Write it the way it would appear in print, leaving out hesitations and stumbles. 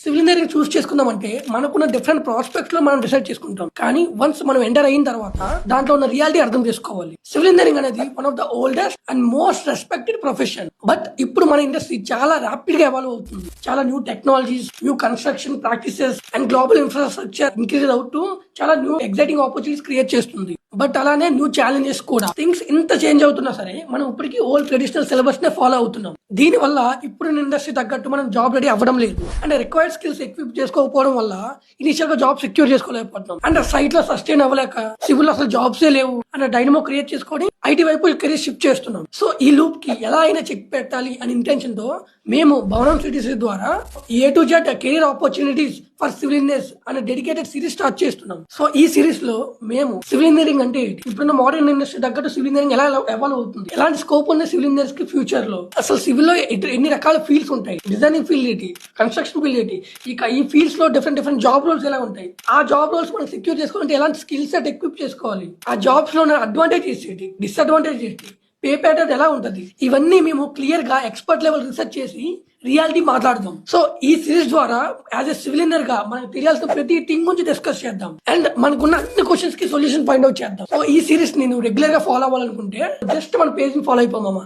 Civil engineering చూస్ చేసుకుందామంటే మనకున్న different prospects లో మనం డిసైడ్ చేసుకుంటాం. కానీ వన్స్ మనం ఎంటర్ అయిన తర్వాత దాంట్లో ఉన్న రియాలిటీ అర్థం చేసుకోవాలి. సివిల్ ఇంజనీరింగ్ అనేది one of the oldest and most respected profession. But ఇప్పుడు మన ఇండస్ట్రీ చాలా ర్యాపిడ్ గా ఎవాల్వ్ అవుతుంది. చాలా new technologies, new construction practices and global infrastructure increase అవుతూ చాలా న్యూ ఎగ్జైటింగ్ ఆపర్చునిటీస్ క్రియేట్ చేస్తుంది. బట్ అలానే న్యూ ఛాలెంజెస్ కూడా. థింగ్స్ ఇంత చేంజ్ అవుతున్నా సరే మనం ఇప్పటికీ ఓల్డ్ ట్రెడిషనల్ సిలబస్ నే ఫాలో అవుతున్నాం. దీని వల్ల ఇప్పుడు ఇండస్ట్రీ తగ్గట్టు మనం జాబ్ రెడీ అవ్వడం లేదు. అండ్ రిక్వైర్డ్ స్కిల్స్ ఎక్విప్ చేసుకోకపోవడం వల్ల ఇనిషియల్ గా జాబ్ సెక్యూర్ చేసుకోలేకపోతున్నాం. అండ్ సైట్ లో సస్టైన్ అవ్వలేక సివిల్ అసలు జాబ్స్ లేవు అన్న డైనమో క్రియేట్ చేసుకొని ఐటీ వైపు కెరీర్ షిఫ్ట్ చేస్తున్నాం. సో ఈ లూప్ కి ఎలా అయినా చెక్ పెట్టాలి అనే ఇంటెన్షన్ తో మేము భవనం సిటీస్ ద్వారా A to Z career opportunities for civil engineers అనే డెడికేటెడ్ సిరీస్ స్టార్ట్ చేస్తున్నాం. సో ఈ సిరీస్ లో మేము సివిల్ ఇంజనీరింగ్ అంటే ఇప్పుడున్న మోడర్న్ ఇండస్ట్రీ తగ్గట్టు సివిల్ ఇంజనీరింగ్ ఎలా ఎవాల్వ్ అవుతుంది, ఎలాంటి స్కోప్ ఉంది సివిల్ ఇంజనీర్స్ కి ఫ్యూచర్ లో, అసలు సివిల్ లో ఎన్ని రకాల ఫీల్డ్స్ ఉంటాయి, డిజైనింగ్ ఫీల్డ్ ఏంటి, కన్స్ట్రక్షన్ ఫీల్డ్ ఏంటి, ఇక ఈ ఫీల్డ్స్ లో డిఫరెంట్ జాబ్ రోల్స్ ఎలా ఉంటాయి, ఆ జాబ్ రోల్స్ మనం సెక్యూర్ చేసుకోవాలంటే ఎలాంటి స్కిల్ సెట్ ఎక్విప్ చేసుకోవాలి, ఆ జాబ్స్ లో అడ్వాంటేజెస్ ఏంటి, డిస్అడ్వాంటేజ్ ఏంటి, పే ప్యాటర్న్ ఎలా ఉంటది, ఇవన్నీ మేము క్లియర్ గా ఎక్స్పర్ట్ లెవెల్ రీసెర్చ్ చేసి రియాలిటీ మాట్లాడదాం. సో ఈ సిరీస్ ద్వారా యాజ్ ఎ సివిల్ ఇంజనీర్ గా మనకు తెలియాల్సిన ప్రతి థింగ్ గురించి డిస్కస్ చేద్దాం అండ్ మనకున్న అన్ని క్వశ్చన్స్ కి సొల్యూషన్ ఫైండ్ అవుట్ చేద్దాం. సో ఈ సిరీస్ నేను రెగ్యులర్ గా ఫాలో అవ్వాలనుకుంటే జస్ట్ మన పేజ్ ని ఫాలో అయిపోమా.